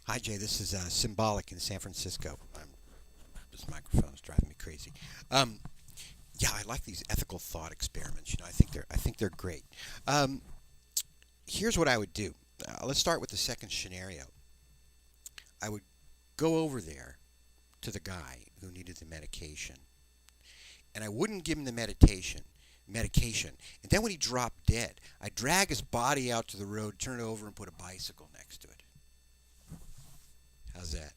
Hi, Jay. This is Symbolic in San Francisco. This microphone is driving me crazy. Um, yeah, I like these ethical thought experiments. I think they're great. Um, Here's what I would do. Let's start with the second scenario. I would go over there to the guy who needed the medication, and I wouldn't give him the medication. And then when he dropped dead, I'd drag his body out to the road, turn it over, and put a bicycle next to it. How's that?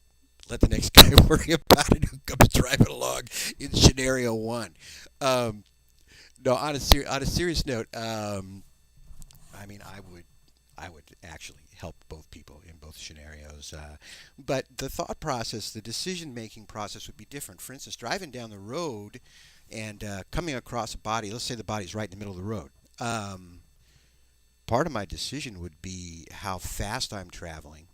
Let the next guy worry about it who comes driving along in scenario one. Um, no, on a serious note, I would actually help both people in both scenarios. But the thought process, the decision making process would be different. For instance, driving down the road and coming across a body. Let's say the body's right in the middle of the road. Um, Part of my decision would be how fast I'm traveling,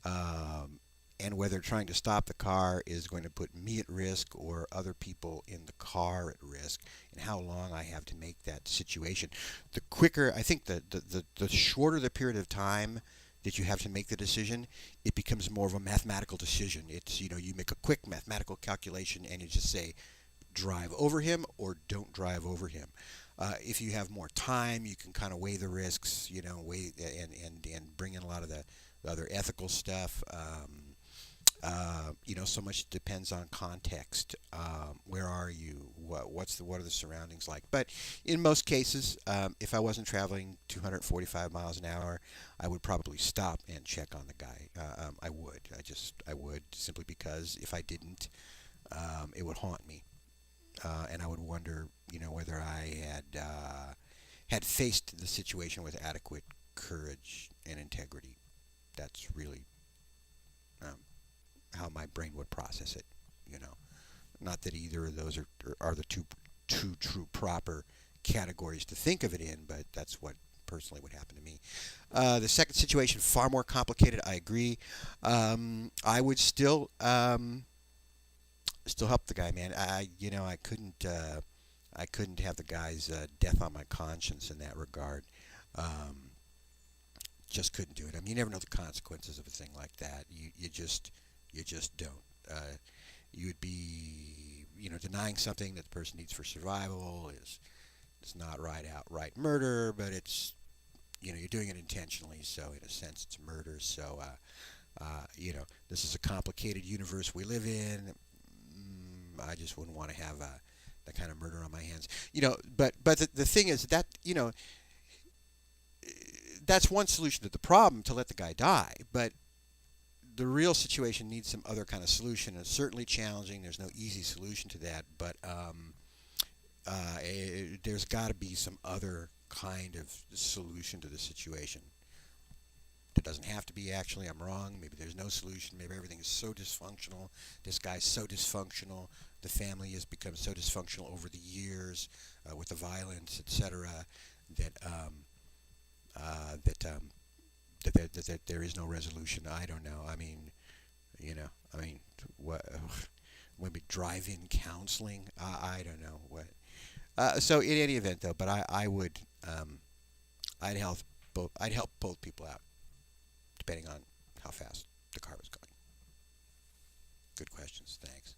um, and whether trying to stop the car is going to put me at risk or other people in the car at risk, and how long I have to make that situation. The quicker, I think, the shorter the period of time that you have to make the decision, it becomes more of a mathematical decision. It's, you make a quick mathematical calculation and you just say, drive over him or don't drive over him. If you have more time, you can kind of weigh the risks, weigh and bring in a lot of the other ethical stuff. So much depends on context. Where are you? What are the surroundings like? But in most cases, if I wasn't traveling 245 miles an hour, I would probably stop and check on the guy. I would. I would simply because if I didn't, it would haunt me, and I would wonder, whether I had faced the situation with adequate courage and integrity. That's really um, how my brain would process it. You know, Not that either of those are the two true proper categories to think of it in, but that's what personally would happen to me. The second situation, far more complicated. I agree. I would still help the guy, man. I couldn't have the guy's death on my conscience in that regard. Um, just couldn't do it. I mean, you never know the consequences of a thing like that. You just don't. You would be, denying something that the person needs for survival is not right outright murder, but it's, you're doing it intentionally. So in a sense, it's murder. So this is a complicated universe we live in. I just wouldn't want to have that kind of murder on my hands. But the thing is that that's one solution to the problem, to let the guy die. But the real situation needs some other kind of solution. It's certainly challenging. There's no easy solution to that, but there's got to be some other kind of solution to the situation. It doesn't have to be, actually. I'm wrong. Maybe there's no solution. Maybe everything is so dysfunctional. This guy's so dysfunctional. The family has become so dysfunctional over the years, with the violence, etc., that that that there is no resolution. I don't know. I mean, you know, I mean, what? Maybe drive-in counseling. I don't know what. So in any event, though, but I would, I'd help both people out, depending on how fast the car was going. Good questions. Thanks.